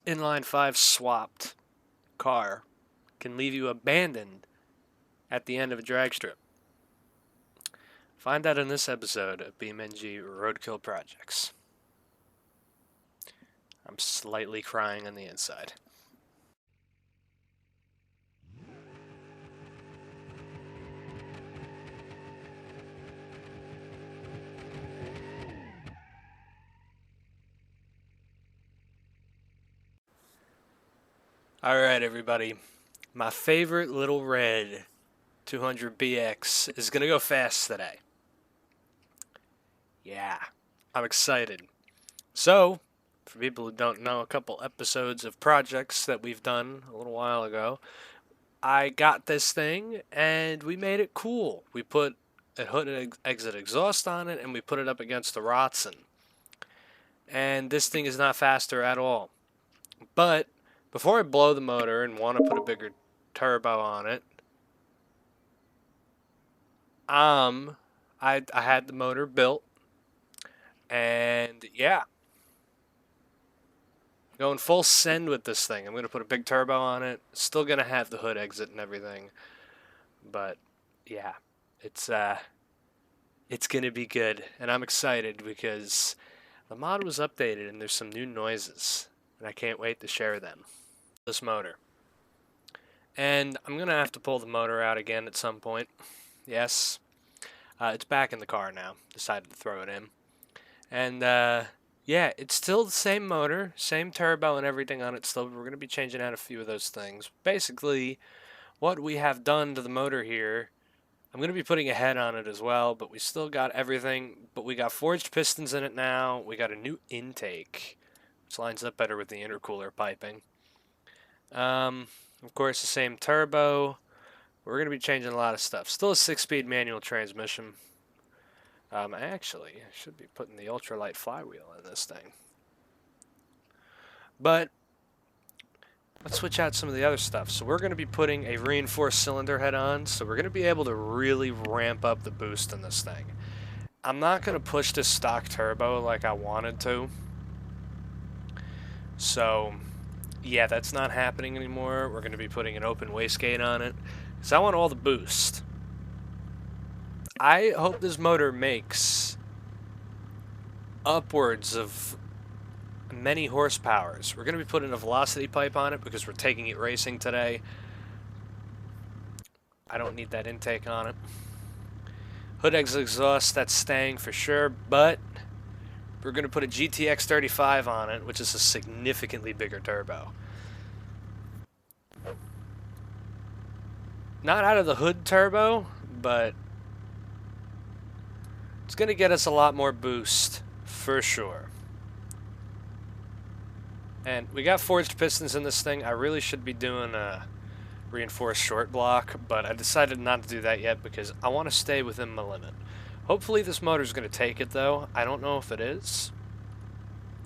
inline 5 swapped car can leave you abandoned at the end of a drag strip. Find out in this episode of BeamNG Roadkill Projects. I'm slightly crying on the inside. Alright, everybody. My favorite little red 200BX is going to go fast today. Yeah, I'm excited. So, for people who don't know, a couple episodes of projects that we've done a little while ago, I got this thing and we made it cool. We put a hood and exit exhaust on it and we put it up against the Rotson. And this thing is not faster at all. But before I blow the motor and want to put a bigger turbo on it, I had the motor built, and yeah, going full send with this thing. I'm gonna put a big turbo on it. Still gonna have the hood exit and everything, but yeah, it's gonna be good, and I'm excited because the mod was updated and there's some new noises, and I can't wait to share them. This motor. And I'm going to have to pull the motor out again at some point. Yes. It's back in the car now. Decided to throw it in. And, yeah, it's still the same motor, same turbo and everything on it still. We're going to be changing out a few of those things. Basically, what we have done to the motor here, I'm going to be putting a head on it as well, but we still got everything. But we got forged pistons in it now. We got a new intake, which lines up better with the intercooler piping. Of course, the same turbo. We're going to be changing a lot of stuff. Still a 6-speed manual transmission. Actually, I should be putting the ultralight flywheel in this thing. But let's switch out some of the other stuff. So we're going to be putting a reinforced cylinder head on. So we're going to be able to really ramp up the boost in this thing. I'm not going to push this stock turbo like I wanted to. So yeah, that's not happening anymore. We're going to be putting an open wastegate on it because I want all the boost. I hope this motor makes upwards of many horsepowers. We're going to be putting a velocity pipe on it because we're taking it racing today. I don't need that intake on it. Hood exit exhaust, that's staying for sure, but we're going to put a GTX 35 on it, which is a significantly bigger turbo. Not out of the hood turbo, but it's going to get us a lot more boost, for sure. And we got forged pistons in this thing. I really should be doing a reinforced short block, but I decided not to do that yet because I want to stay within my limit. Hopefully this motor is going to take it, though. I don't know if it is,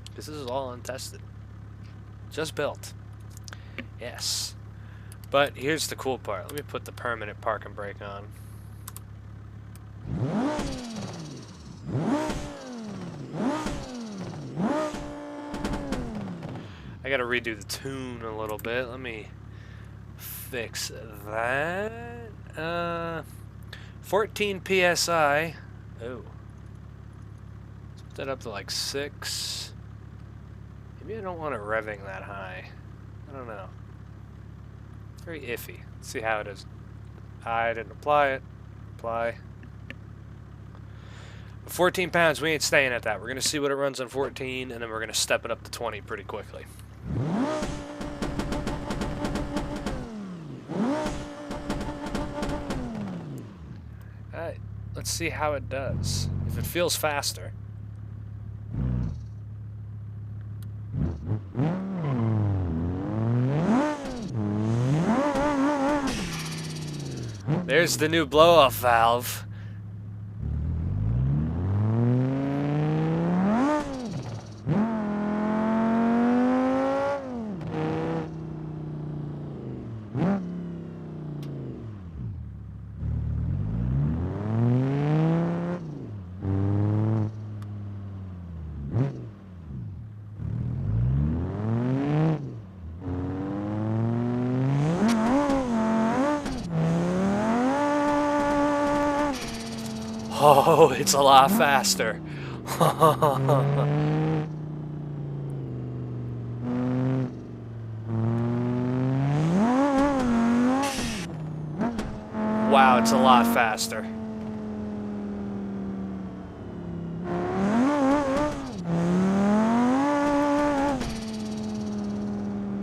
because this is all untested. Just built. Yes. But here's the cool part. Let me put the permanent park and brake on. I gotta redo the tune a little bit. Let me fix that. 14 PSI. Oh. Let's put that up to like 6. Maybe I don't want it revving that high. I don't know. Very iffy. Let's see how it is. I didn't apply it. Apply. 14 pounds, we ain't staying at that. We're going to see what it runs on 14, and then we're going to step it up to 20 pretty quickly. Alright, let's see how it does. If it feels faster. There's the new blow-off valve. Oh, it's a lot faster. Wow, it's a lot faster.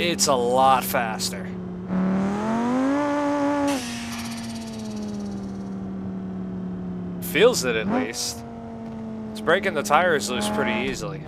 It's a lot faster. Feels it, at least. It's breaking the tires loose pretty easily.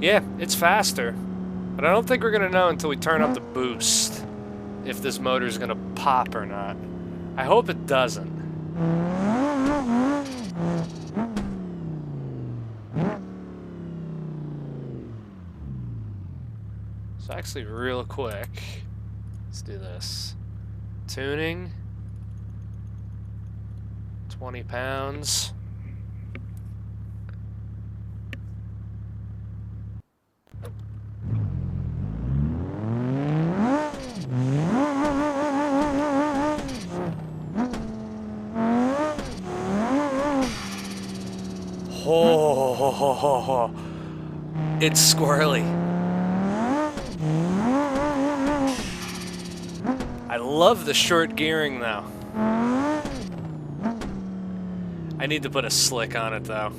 Yeah, it's faster, but I don't think we're gonna know until we turn up the boost if this motor's gonna pop or not. I hope it doesn't. So actually, real quick, let's do this. Tuning, 20 pounds. Oh, it's squirrely. I love the short gearing though. I need to put a slick on it though.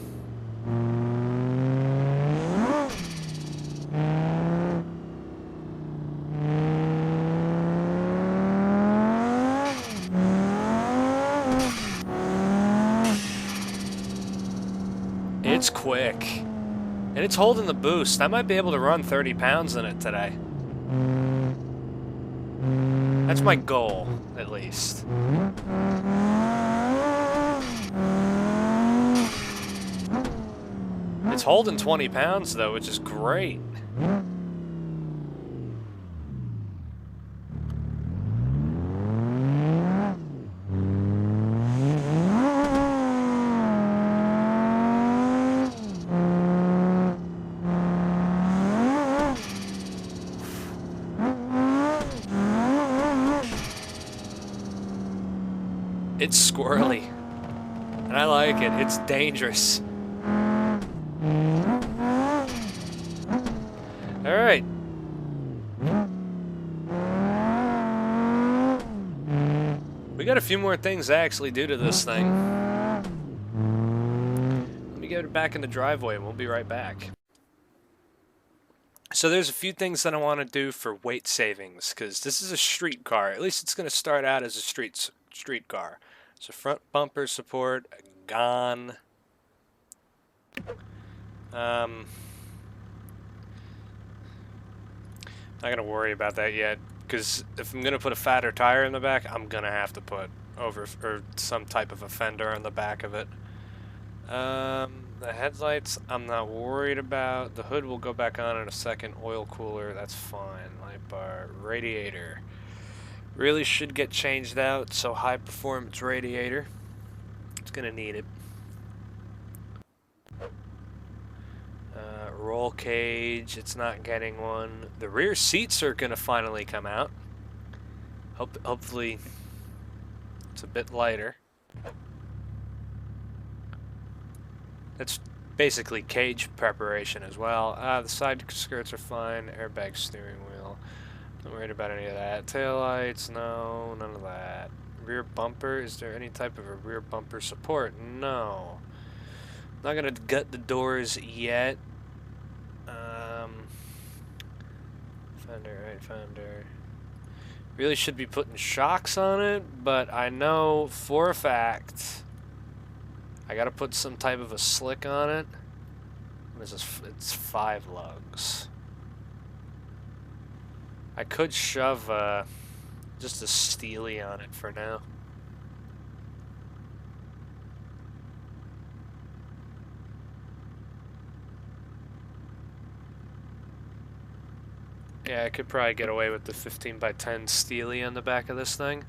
It's quick. And it's holding the boost. I might be able to run 30 pounds in it today. That's my goal, at least. It's holding 20 pounds, though, which is great. It's squirrely, and I like it. It's dangerous. All right. We got a few more things to actually do to this thing. Let me get it back in the driveway, and we'll be right back. So there's a few things that I want to do for weight savings, because this is a street car. At least it's going to start out as a street car. So front bumper support gone. Not gonna worry about that yet, because if I'm gonna put a fatter tire in the back, I'm gonna have to put some type of a fender on the back of it. The headlights, I'm not worried about. The hood will go back on in a second. Oil cooler, that's fine. Light bar, radiator. Really should get changed out, so high performance radiator. It's gonna need it. Roll cage, it's not getting one. The rear seats are gonna finally come out. Hopefully it's a bit lighter. That's basically cage preparation as well. The side skirts are fine. Airbag steering wheel. Not worried about any of that. Tail lights, no, none of that. Rear bumper, is there any type of a rear bumper support? No. Not gonna gut the doors yet. Fender, right fender. Really should be putting shocks on it, but I know for a fact I gotta put some type of a slick on it. It's 5 lugs. I could shove just a steely on it for now. Yeah, I could probably get away with the 15 by 10 Steely on the back of this thing.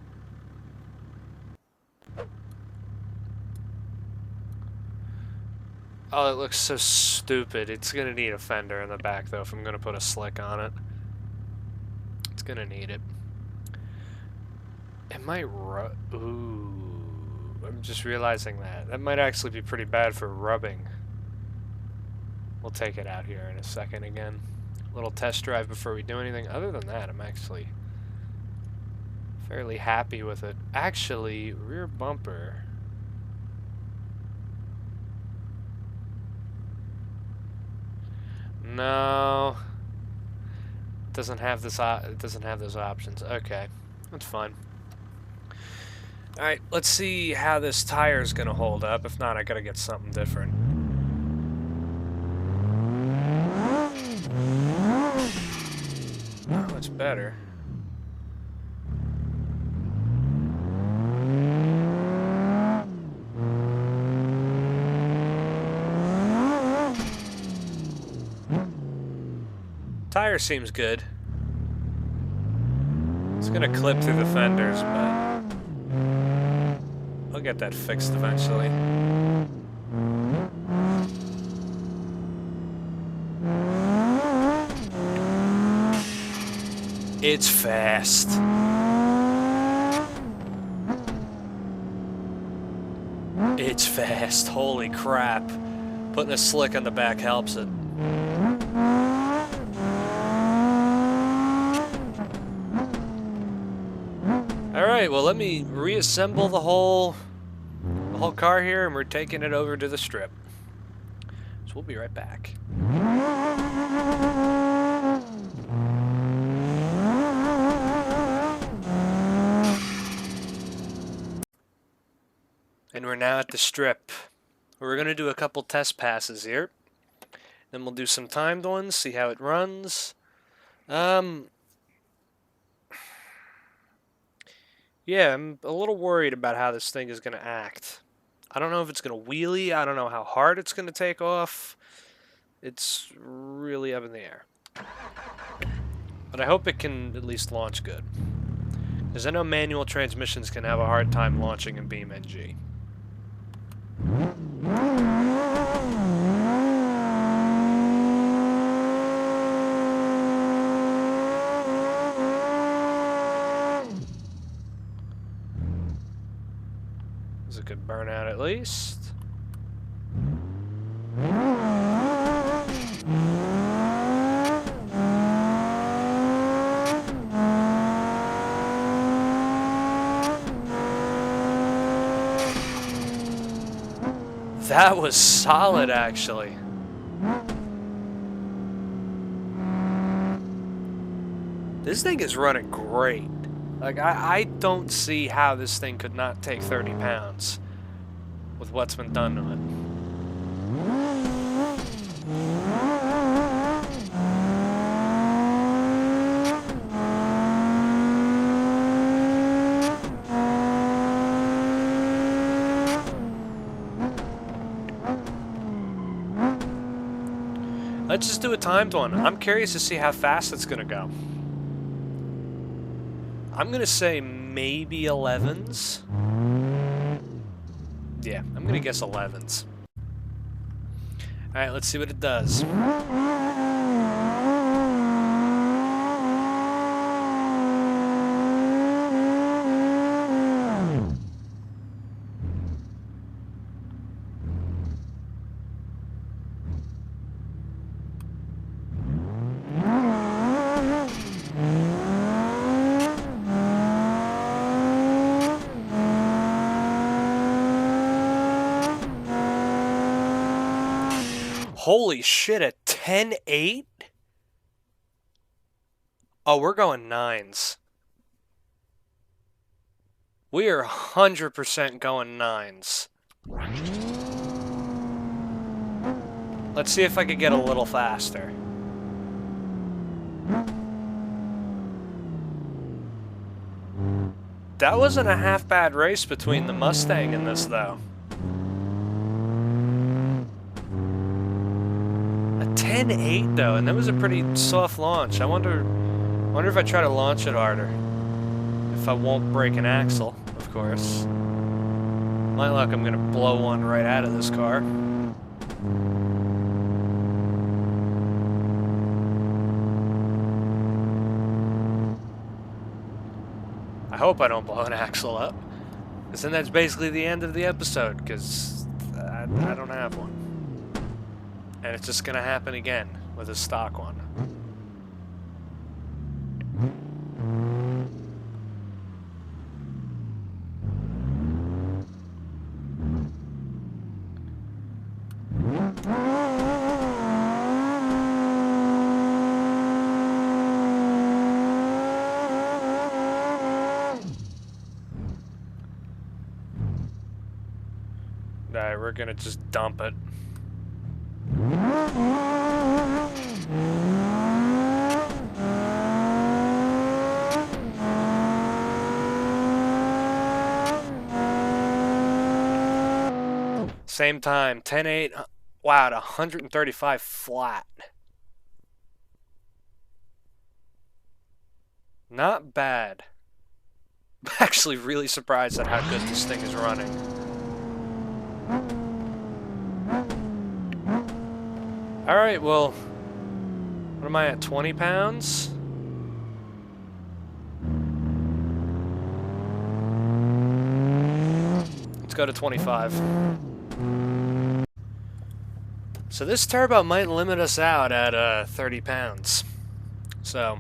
Oh, it looks so stupid. It's gonna need a fender in the back, though, if I'm gonna put a slick on it. It's gonna need it. It might ooh, I'm just realizing that. That might actually be pretty bad for rubbing. We'll take it out here in a second again. A little test drive before we do anything. Other than that, I'm actually fairly happy with it. Actually, rear bumper. No. It doesn't have this it doesn't have those options. Okay. That's fine. Alright, let's see how this tire is going to hold up. If not, I got to get something different. Oh, it's better. Tire seems good. It's going to clip through the fenders, but I'll get that fixed eventually. It's fast. It's fast. Holy crap. Putting a slick on the back helps it. Alright, well let me reassemble the whole car here, and we're taking it over to the strip. So we'll be right back. And we're now at the strip. We're going to do a couple test passes here. Then we'll do some timed ones, see how it runs. Yeah, I'm a little worried about how this thing is going to act. I don't know if it's going to wheelie. I don't know how hard it's going to take off. It's really up in the air. But I hope it can at least launch good. Because I know manual transmissions can have a hard time launching in BeamNG. There's a good burnout at least. That was solid, actually. This thing is running great. Like, I don't see how this thing could not take 30 pounds with what's been done to it. Let's just do a timed one. I'm curious to see how fast it's going to go. I'm going to say maybe 11s. Yeah, I'm going to guess 11s. Alright, let's see what it does. Holy shit, a 10.8? Oh, we're going 9s. We are 100% going 9s. Let's see if I could get a little faster. That wasn't a half bad race between the Mustang and this, though. 10.8 though, and that was a pretty soft launch. I wonder Wonder if I try to launch it harder. If I won't break an axle, of course. My luck, I'm gonna blow one right out of this car. I hope I don't blow an axle up. Because then that's basically the end of the episode, because I don't have one. And it's just gonna happen again with a stock one. Alright, we're gonna just dump it. Same time, 10.8. Wow, at 135 flat. Not bad. I'm actually really surprised at how good this thing is running. Alright, well, what am I at, 20 pounds? Let's go to 25. So this turbo might limit us out at 30 pounds. So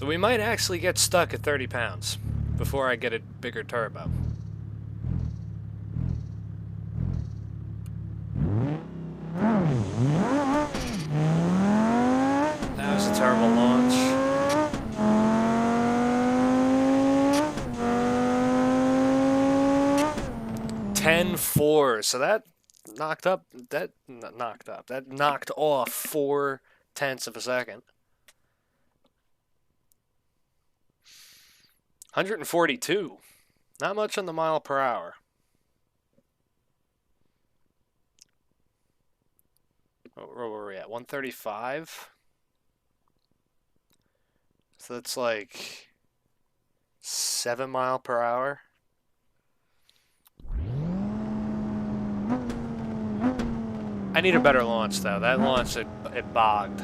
we might actually get stuck at 30 pounds before I get a bigger turbo. That was a terrible launch. 10.4, so that knocked off 0.4 of a second. 142. Not much on the mile per hour. Where were we at? 135? So that's like 7 mile per hour. I need a better launch though. That launch, it bogged.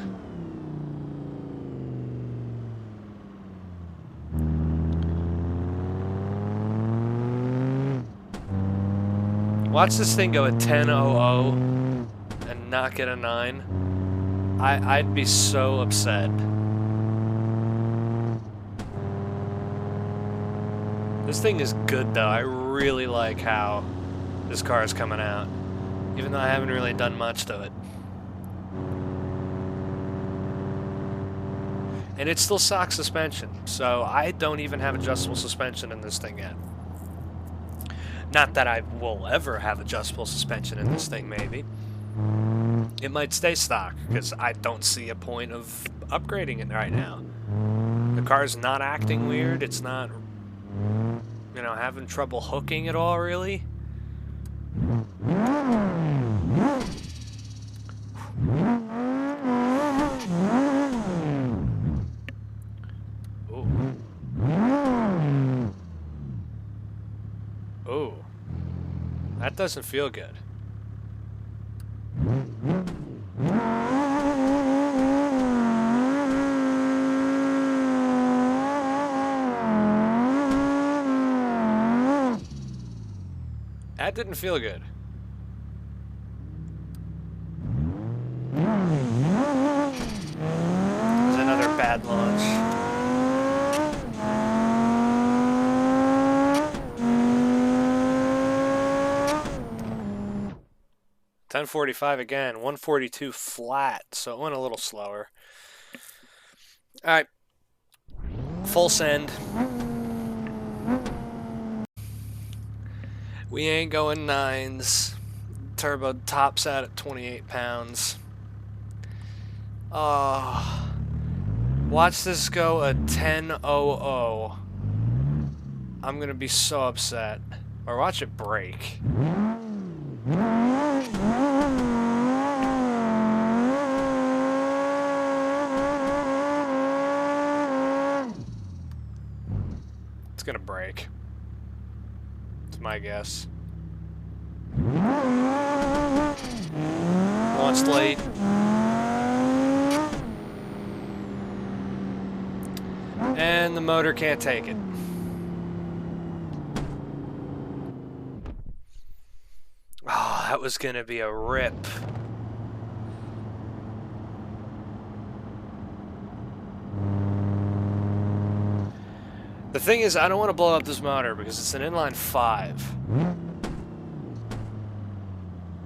Watch this thing go at 10.00 and not get a 9. I'd be so upset. This thing is good though. I really like how this car is coming out, even though I haven't really done much to it. And it's still stock suspension, so I don't even have adjustable suspension in this thing yet. Not that I will ever have adjustable suspension in this thing, maybe. It might stay stock, because I don't see a point of upgrading it right now. The car's not acting weird, it's not, you know, having trouble hooking at all, really. Ooh. That doesn't feel good. That didn't feel good. There's another bad launch. 10.45 again, 142 flat, so it went a little slower. Alright, full send. We ain't going 9s. Turbo tops out at 28 pounds. Watch this go at 10.00. I'm gonna be so upset. Or watch it break. It's gonna break. It's my guess. Launched late. And the motor can't take it. Oh, that was gonna be a rip. The thing is, I don't want to blow up this motor because it's an inline 5.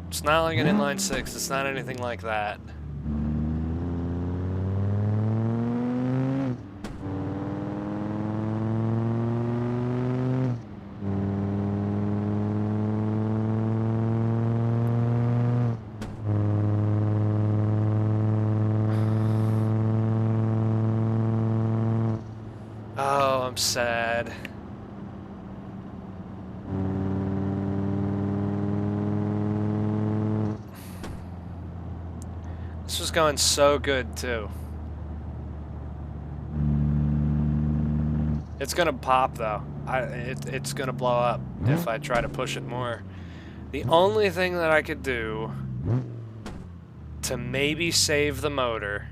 It's not like an inline 6, it's not anything like that. Oh, I'm sad. This was going so good, too. It's gonna pop, though. It's gonna blow up if I try to push it more. The only thing that I could do to maybe save the motor...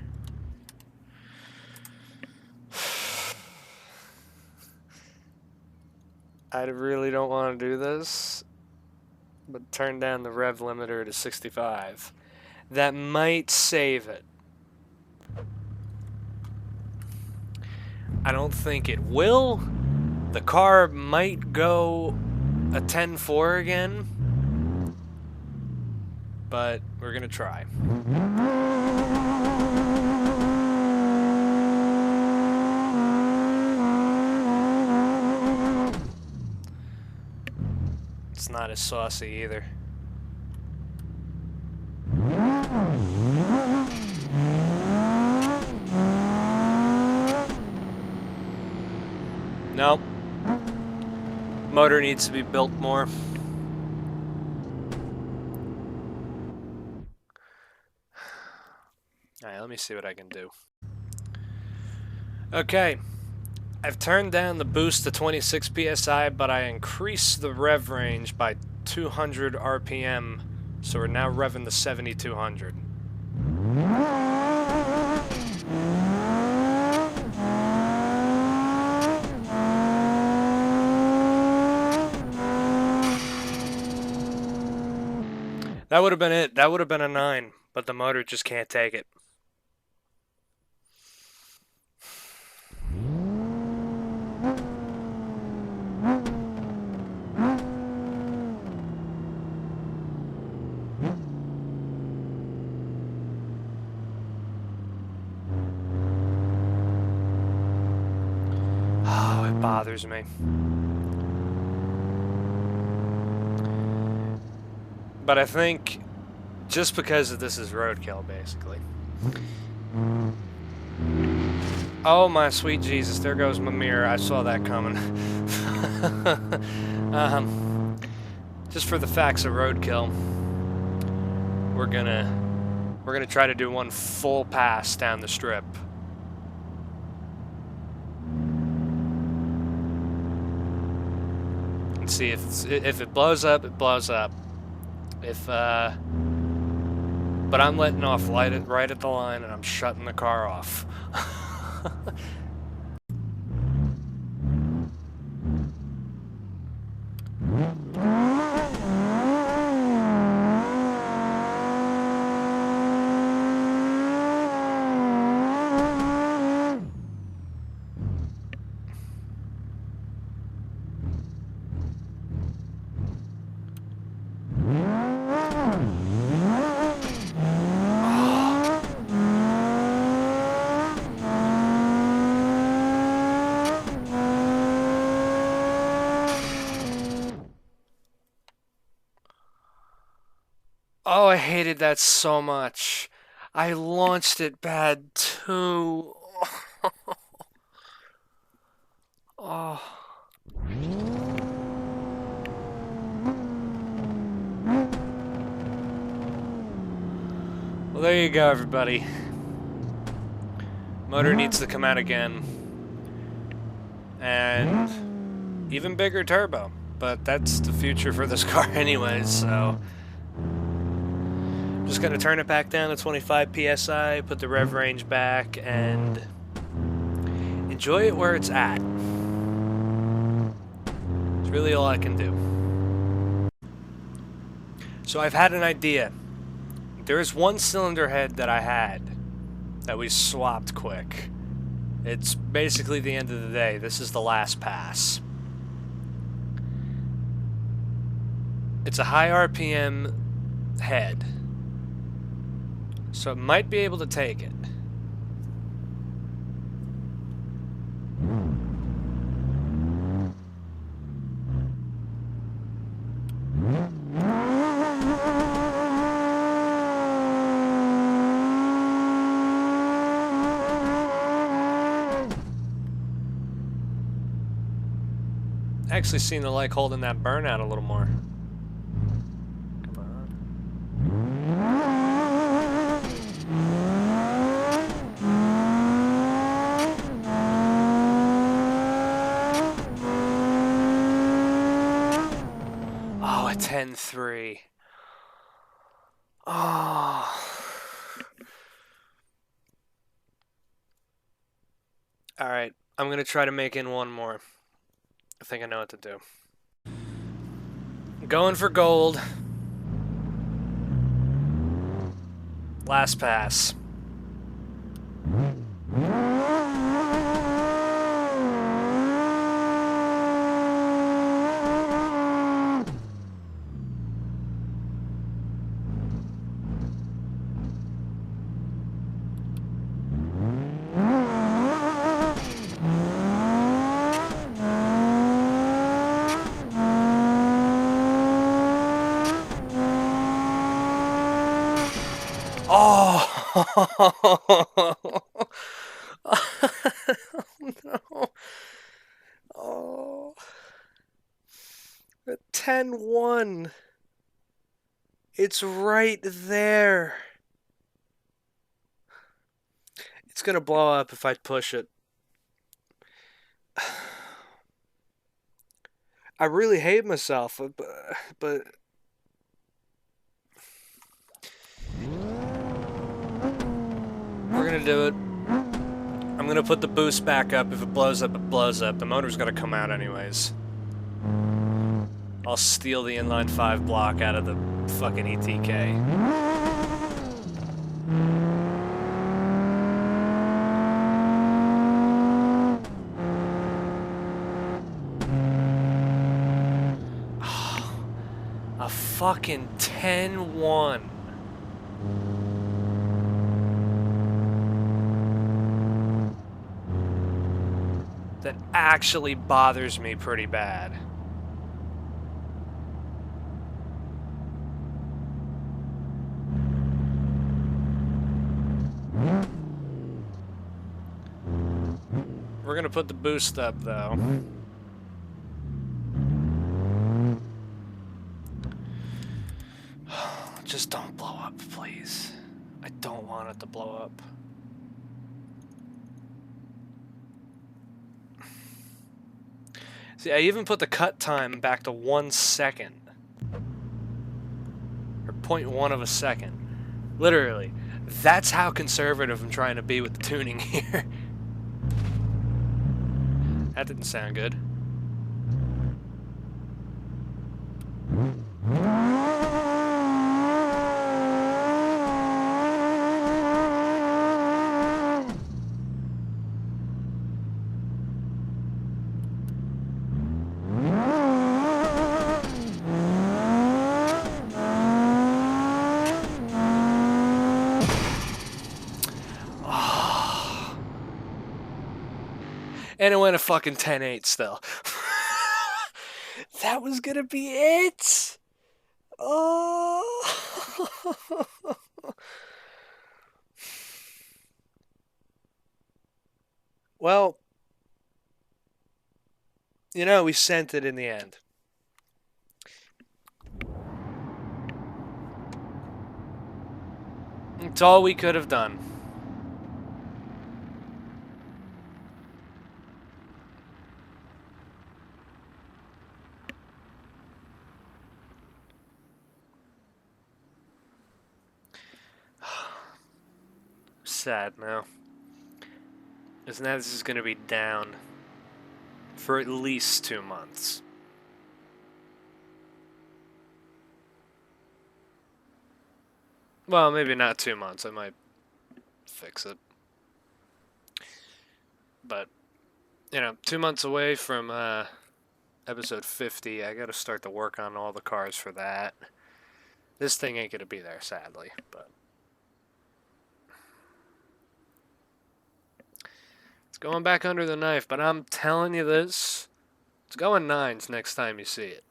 I really don't want to do this, but turn down the rev limiter to 65. That might save it. I don't think it will. The car might go a 10.4 again, but we're gonna try. It's not as saucy either. Nope. Motor needs to be built more. Alright, let me see what I can do. Okay. I've turned down the boost to 26 psi, but I increased the rev range by 200 RPM, so we're now revving to 7,200. That would have been it. That would have been a 9, but the motor just can't take it. Oh, it bothers me. But I think just because of this is roadkill, basically. Oh my sweet Jesus, there goes my mirror. I saw that coming. Just for the facts of roadkill, we're gonna try to do one full pass down the strip. And see if it blows up, it blows up. But I'm letting off right at the line, and I'm shutting the car off. Oh, I hated that so much. I launched it bad too. Oh. Well, there you go, everybody. Motor needs to come out again. And even bigger turbo. But that's the future for this car anyways, so... I'm just gonna turn it back down to 25 PSI, put the rev range back, and... enjoy it where it's at. It's really all I can do. So I've had an idea. There is one cylinder head that I had that we swapped quick. It's basically the end of the day. This is the last pass. It's a high RPM head, so it might be able to take it. Actually seem to like holding that burnout a little more. Come on. Oh, a 10.3. Oh. Alright, I'm gonna try to make in one more. I think I know what to do. Going for gold. Last pass. Oh no. Oh. A 10-1. It's right there. It's gonna blow up if I push it. I really hate myself, but we're gonna do it. I'm gonna put the boost back up. If it blows up, it blows up. The motor's gonna come out anyways. I'll steal the inline 5 block out of the fucking ETK. A fucking 10-1. That actually bothers me pretty bad. We're gonna put the boost up though. Just don't blow up, please. I don't want it to blow up. See, I even put the cut time back to 1 second. Or 0.1 of a second. Literally. That's how conservative I'm trying to be with the tuning here. That didn't sound good. And it went a fucking 10-8 still. That was gonna be it. Oh. Well, you know, we sent it in the end. It's all we could have done. Sad now. Because now this is going to be down for at least 2 months. Well, maybe not 2 months. I might fix it. But, 2 months away from episode 50, I got to start to work on all the cars for that. This thing ain't going to be there, sadly, but it's going back under the knife. But I'm telling you this, it's going 9s next time you see it.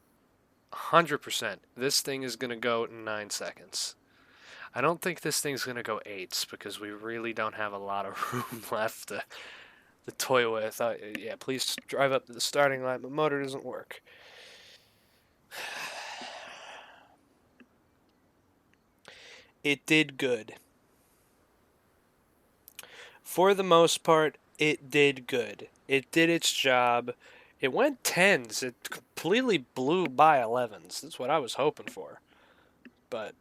100%. This thing is going to go in 9 seconds. I don't think this thing's going to go 8s because we really don't have a lot of room left to toy with. Yeah, please drive up to the starting line. The motor doesn't work. It did good. For the most part, it did good. It did its job. It went 10s. It completely blew by 11s. That's what I was hoping for. But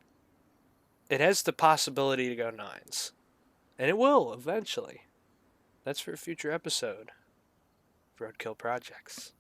it has the possibility to go 9s. And it will, eventually. That's for a future episode. Roadkill Projects.